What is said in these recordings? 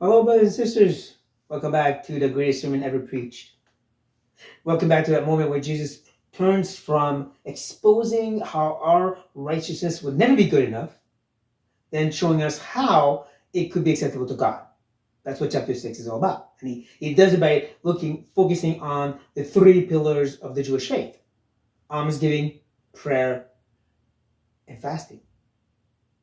Hello, brothers and sisters. Welcome back to the greatest sermon ever preached. Welcome back to that moment where Jesus turns from exposing how our righteousness would never be good enough, then showing us how it could be acceptable to God. That's what chapter 6 is all about. And he does it by focusing on the three pillars of the Jewish faith: almsgiving, prayer, and fasting.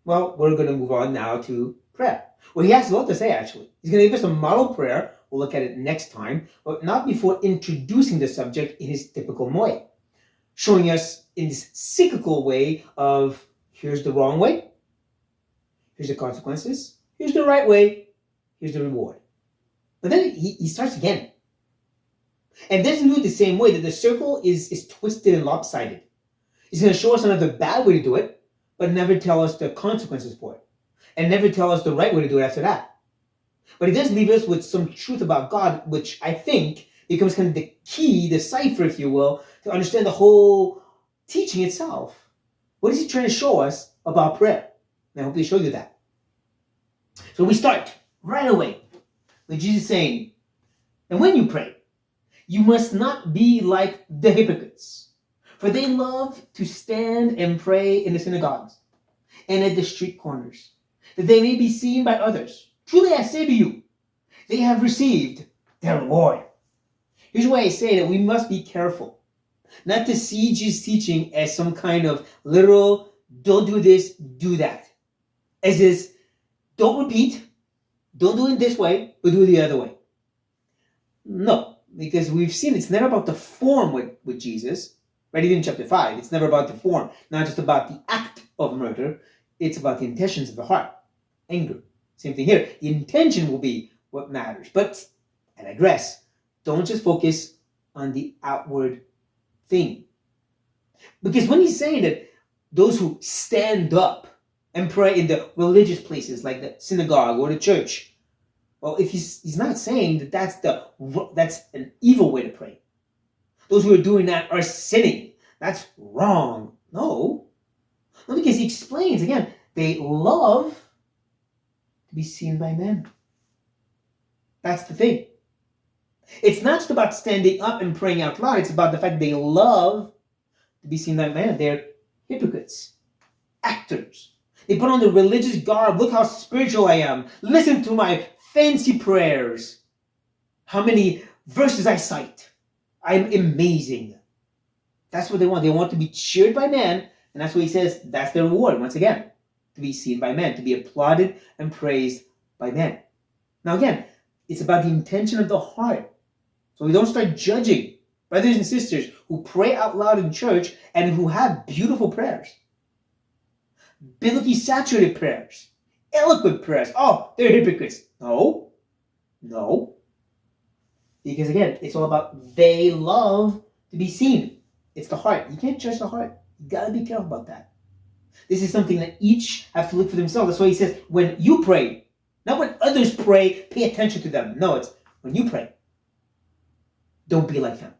Well, we're going to move on now to prayer. Well, he has a lot to say, actually. He's going to give us a model prayer. We'll look at it next time, but not before introducing the subject in his typical way, showing us in this cyclical way of here's the wrong way, here's the consequences, here's the right way, here's the reward. But then he starts again. And doesn't do it the same way, that the circle is twisted and lopsided. He's going to show us another bad way to do it, but never tell us the consequences for it, and never tell us the right way to do it after that. But he does leave us with some truth about God, which I think becomes kind of the key, the cipher, if you will, to understand the whole teaching itself. What is he trying to show us about prayer? And I hope they show you that. So we start right away with Jesus saying, and when you pray, you must not be like the hypocrites, for they love to stand and pray in the synagogues and at the street corners, that they may be seen by others. Truly I say to you, they have received their reward. Here's why I say that we must be careful not to see Jesus' teaching as some kind of literal, don't do this, do that. As this, don't repeat, don't do it this way, but do it the other way. No, because we've seen it's never about the form with Jesus, right? Even in chapter 5, it's never about the form, not just about the act of murder, it's about the intentions of the heart. Anger. Same thing here. The intention will be what matters. But I digress. Don't just focus on the outward thing. Because when he's saying that those who stand up and pray in the religious places like the synagogue or the church, well, if he's not saying that that's an evil way to pray. Those who are doing that are sinning. That's wrong. No, because he explains again, they love to be seen by men. That's the thing. It's not just about standing up and praying out loud. It's about the fact they love to be seen by men. They're hypocrites, actors. They put on the religious garb. Look how spiritual I am. Listen to my fancy prayers. How many verses I cite. I'm amazing. That's what they want. They want to be cheered by men. And that's what he says, that's their reward, once again. To be seen by men, to be applauded and praised by men. Now again, it's about the intention of the heart. So we don't start judging brothers and sisters who pray out loud in church and who have beautiful prayers. Biblically saturated prayers. Eloquent prayers. Oh, they're hypocrites. No. Because again, it's all about they love to be seen. It's the heart. You can't judge the heart. You gotta be careful about that. This is something that each have to look for themselves. That's why he says, when you pray, not when others pray, pay attention to them. No, it's when you pray. Don't be like them.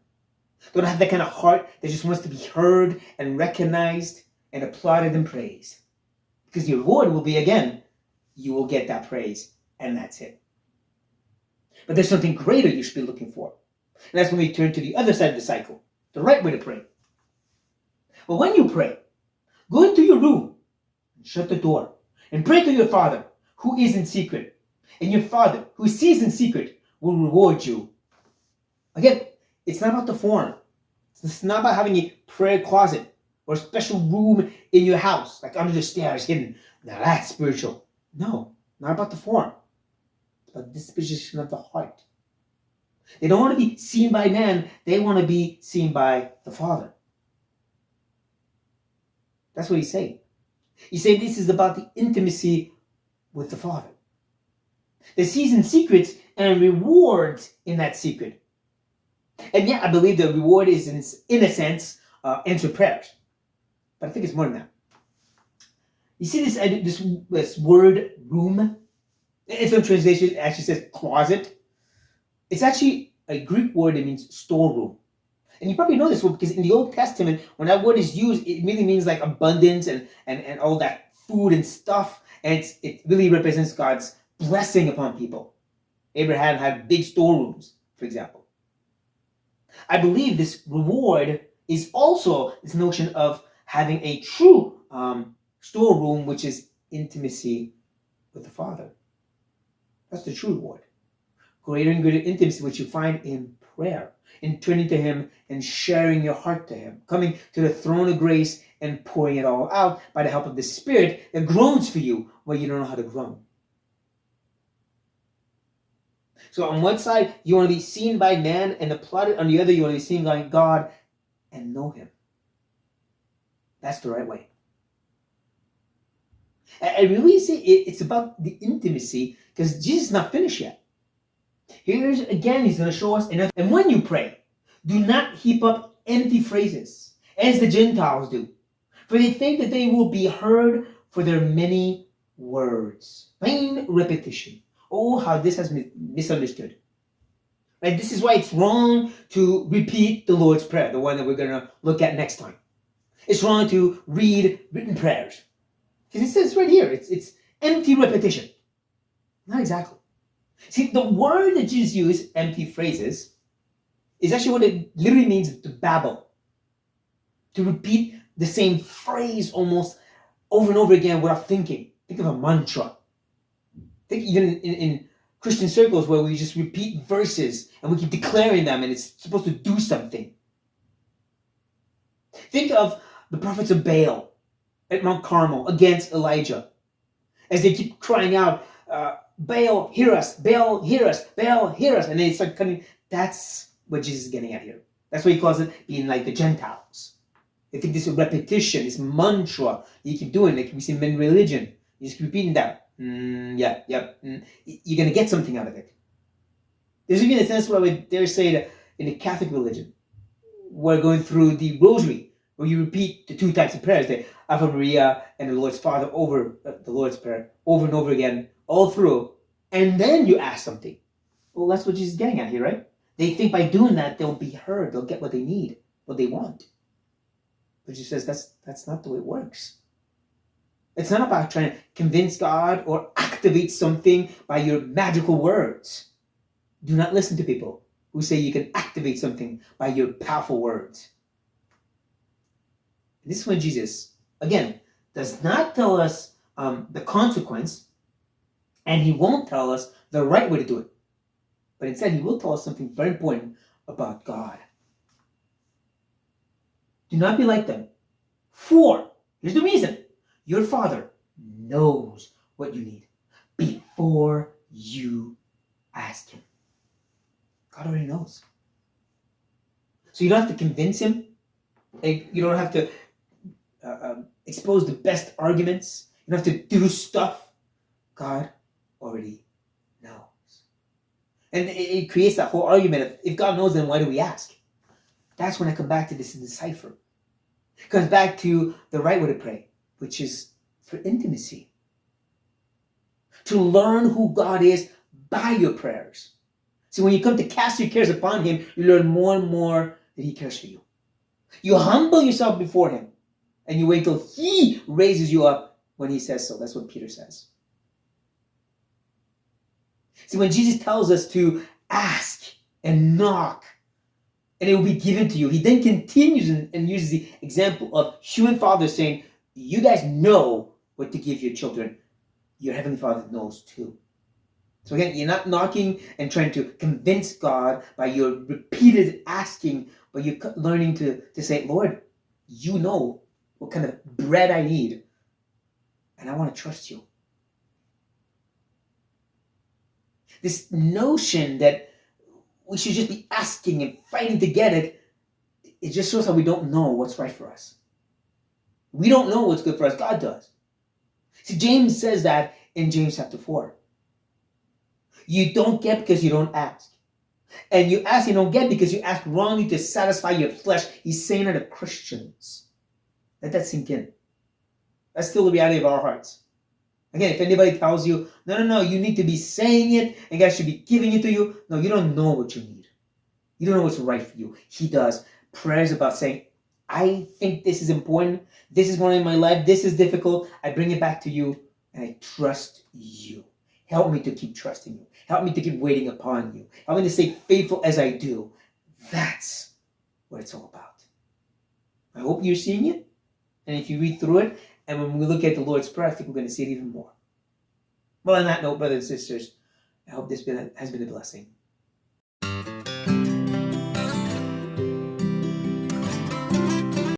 Don't have that kind of heart that just wants to be heard and recognized and applauded and praised. Because the reward will be, again, you will get that praise, and that's it. But there's something greater you should be looking for. And that's when we turn to the other side of the cycle, the right way to pray. Well, when you pray, go into your room and shut the door and pray to your Father who is in secret. And your Father who sees in secret will reward you. Again, it's not about the form. It's not about having a prayer closet or a special room in your house, like under the stairs, hidden. Now that's spiritual. No, not about the form. It's about the disposition of the heart. They don't want to be seen by man. They want to be seen by the Father. That's what he's saying. He's saying this is about the intimacy with the Father. That sees in secrets and rewards in that secret. And yeah, I believe the reward is, in a sense, answered prayers. But I think it's more than that. You see this word room? In some translation, it actually says closet. It's actually a Greek word that means storeroom. And you probably know this word because in the Old Testament, when that word is used, it really means like abundance and all that food and stuff. And it really represents God's blessing upon people. Abraham had big storerooms, for example. I believe this reward is also this notion of having a true storeroom, which is intimacy with the Father. That's the true reward. Greater and greater intimacy, which you find in prayer, in turning to Him and sharing your heart to Him, coming to the throne of grace and pouring it all out by the help of the Spirit that groans for you where you don't know how to groan. So on one side, you want to be seen by man and applauded. On the other, you want to be seen by God and know Him. That's the right way. And really see, it's about the intimacy, because Jesus is not finished yet. Here's again, He's going to show us enough. And when you pray, do not heap up empty phrases, as the Gentiles do, for they think that they will be heard for their many words. Vain repetition. Oh, how this has been misunderstood. Right? This is why it's wrong to repeat the Lord's Prayer, the one that we're going to look at next time. It's wrong to read written prayers. Because it says right here, it's empty repetition. Not exactly. See, the word that Jesus used, empty phrases, is actually what it literally means to babble. To repeat the same phrase almost over and over again without thinking. Think of a mantra. Think even in Christian circles where we just repeat verses and we keep declaring them and it's supposed to do something. Think of the prophets of Baal at Mount Carmel against Elijah as they keep crying out, Baal, hear us, Baal, hear us, Baal, hear us. And they start cutting. That's what Jesus is getting at here. That's why He calls it being like the Gentiles. They think this repetition, this mantra you keep doing, like we see in religion. You just keep repeating that. You're going to get something out of it. There's even a sense where I would dare say that in the Catholic religion, we're going through the rosary, where you repeat the two types of prayers, the Ave Maria and the Lord's Father over the Lord's Prayer, over and over again, all through, and then you ask something. Well, that's what Jesus is getting at here, right? They think by doing that, they'll be heard, they'll get what they need, what they want. But Jesus says that's not the way it works. It's not about trying to convince God or activate something by your magical words. Do not listen to people who say you can activate something by your powerful words. This is when Jesus, again, does not tell us the consequence, and He won't tell us the right way to do it. But instead, He will tell us something very important about God. Do not be like them. For, here's the reason, your Father knows what you need before you ask Him. God already knows. So you don't have to convince Him. You don't have to expose the best arguments. You don't have to do stuff. God already knows. And it creates that whole argument of, if God knows, then why do we ask? That's when I come back to this in the cipher. It comes back to the right way to pray, which is for intimacy. To learn who God is by your prayers. So when you come to cast your cares upon Him, you learn more and more that He cares for you. You humble yourself before Him, and you wait till He raises you up when He says so. That's what Peter says. See, when Jesus tells us to ask and knock, and it will be given to you, He then continues and uses the example of human fathers saying, you guys know what to give your children. Your Heavenly Father knows too. So again, you're not knocking and trying to convince God by your repeated asking, but you're learning to say, Lord, you know what kind of bread I need, and I want to trust you. This notion that we should just be asking and fighting to get it, it just shows how we don't know what's right for us. We don't know what's good for us. God does. See, James says that in James chapter 4. You don't get because you don't ask. And you ask, you don't get because you ask wrongly to satisfy your flesh. He's saying it to Christians. Let that sink in. That's still the reality of our hearts. Again, if anybody tells you, no, you need to be saying it, and God should be giving it to you. No, you don't know what you need. You don't know what's right for you. He does. Prayer is about saying, I think this is important. This is going on in my life. This is difficult. I bring it back to you, and I trust you. Help me to keep trusting you. Help me to keep waiting upon you. Help me to stay faithful as I do. That's what it's all about. I hope you're seeing it. And if you read through it, and when we look at the Lord's Prayer, I think we're going to see it even more. Well, on that note, brothers and sisters, I hope this has been a blessing.